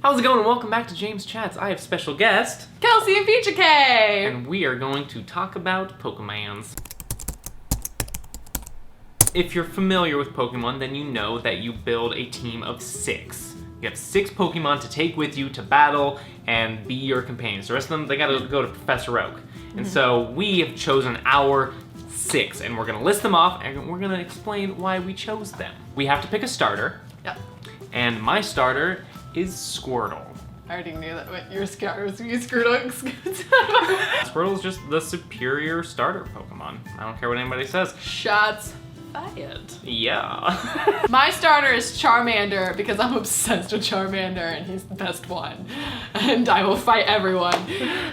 How's it going, and welcome back to JamesChats. I have special guest, Kelsey and Impicciche! And we are going to talk about Pokemons. If you're familiar with Pokemon, then you know that you build a team of 6. You have 6 Pokemon to take with you to battle and be your companions. The rest of them, they gotta go to Professor Oak. And so we have chosen our 6, and we're gonna list them off, and we're gonna explain why we chose them. We have to pick a starter. Yep. And my starter is Squirtle. I already knew that what your starter was gonna be Squirtle. Squirtle is just the superior starter Pokemon. I don't care what anybody says. Shots fired. Yeah. My starter is Charmander because I'm obsessed with Charmander and he's the best one. And I will fight everyone.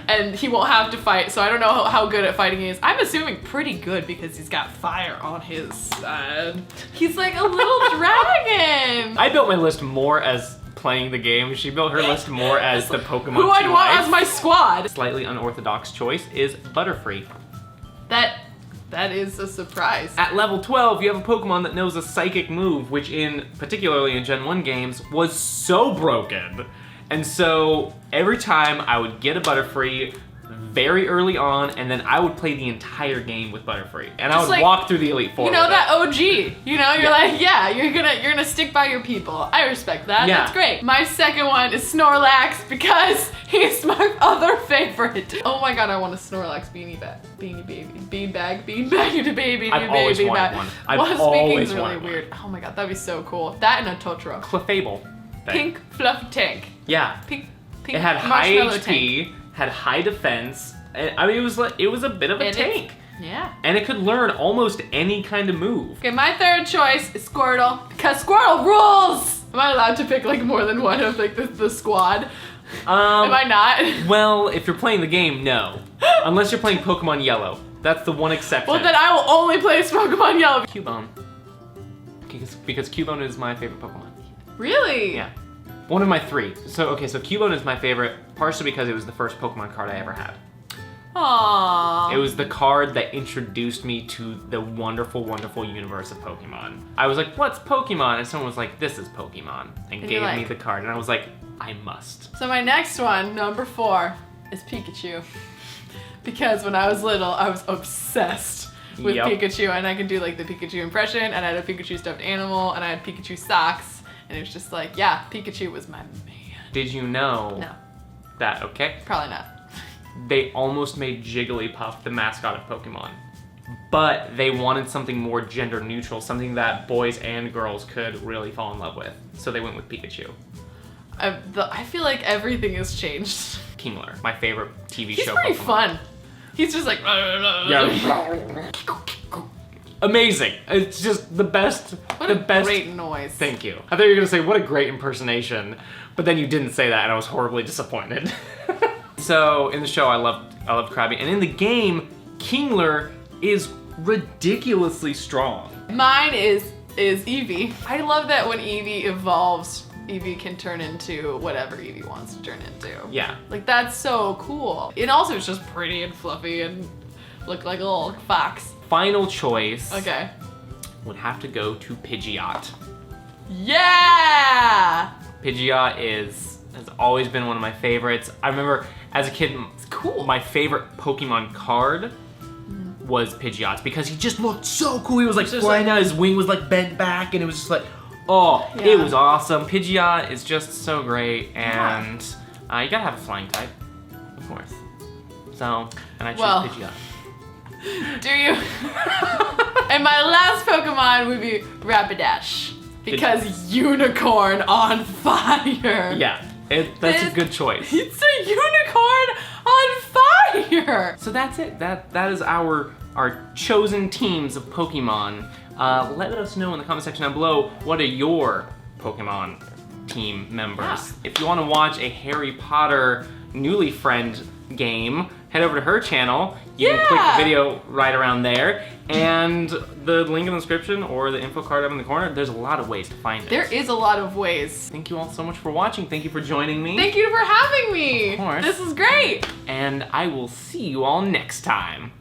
And he won't have to fight, so I don't know how good at fighting he is. I'm assuming pretty good because he's got fire on his side. He's like a little dragon. I built my list more as playing the game. She built her list more as the Pokemon who I'd want as my squad. Slightly unorthodox choice is Butterfree. That is a surprise. At level 12, you have a Pokemon that knows a psychic move, which particularly in Gen 1 games, was so broken. And so every time I would get a Butterfree very early on, and then I would play the entire game with Butterfree. And I would walk through the Elite Four. You know, that OG. You know, you're like, yeah, you're gonna stick by your people. I respect that. Yeah. That's great. My second one is Snorlax because he's my other favorite. Oh my god, I want a Snorlax beanie baby. Beanbag to baby. I've always wanted one. I've always really wanted weird. Oh my god, that'd be so cool. That and a Totoro. Clefable. Pink fluffy tank. Yeah. Pink It had high HP. tank. Had high defense. I mean, it was a bit of a tank. Yeah. And it could learn almost any kind of move. Okay, my third choice is Squirtle because Squirtle rules. Am I allowed to pick like more than one of like the squad? Am I not? Well, if you're playing the game, no. Unless you're playing Pokemon Yellow. That's the one exception. Well, then I will only play Pokemon Yellow. Cubone. Because Cubone is my favorite Pokemon. Really? Yeah. One of my 3. So Cubone is my favorite, partially because it was the first Pokemon card I ever had. Aww. It was the card that introduced me to the wonderful, wonderful universe of Pokemon. I was like, what's Pokemon? And someone was like, this is Pokemon. And gave me the card. And I was like, I must. So my next one, number 4, is Pikachu. Because when I was little, I was obsessed with Pikachu. And I could do like the Pikachu impression. And I had a Pikachu stuffed animal. And I had Pikachu socks. And it was just like, yeah, Pikachu was my man. Did you know that, Probably not. They almost made Jigglypuff the mascot of Pokemon. But they wanted something more gender neutral, something that boys and girls could really fall in love with. So they went with Pikachu. I feel like everything has changed. Kingler, my favorite TV show. He's pretty fun. He's just like... Yeah. Amazing. It's just the best. What a great noise. Thank you. I thought you were gonna say, what a great impersonation, but then you didn't say that and I was horribly disappointed. So in the show, I loved Krabby, and in the game, Kingler is ridiculously strong. Mine is Eevee. I love that when Eevee evolves, Eevee can turn into whatever Eevee wants to turn into. Yeah. Like, that's so cool. And also it's just pretty and fluffy and look like a little fox. Final choice would have to go to Pidgeot. Yeah! Pidgeot has always been one of my favorites. I remember as a kid, it's cool. My favorite Pokemon card was Pidgeot's because he just looked so cool. He was like flying out, his wing was like bent back, and it was just like, it was awesome. Pidgeot is just so great, and you gotta have a flying type, of course. So, and I choose Pidgeot. Do you? And my last Pokemon would be Rapidash. Because unicorn on fire. Yeah, that's a good choice. It's a unicorn on fire. So that's it. That is our chosen teams of Pokemon. Let us know in the comment section down below, what are your Pokemon team members? Yeah. If you want to watch a Harry Potter Newly Friend game, head over to her channel. You can click the video right around there, and the link in the description or the info card up in the corner, there's a lot of ways to find it. There is a lot of ways. Thank you all so much for watching. Thank you for joining me. Thank you for having me. Of course. This is great. And I will see you all next time.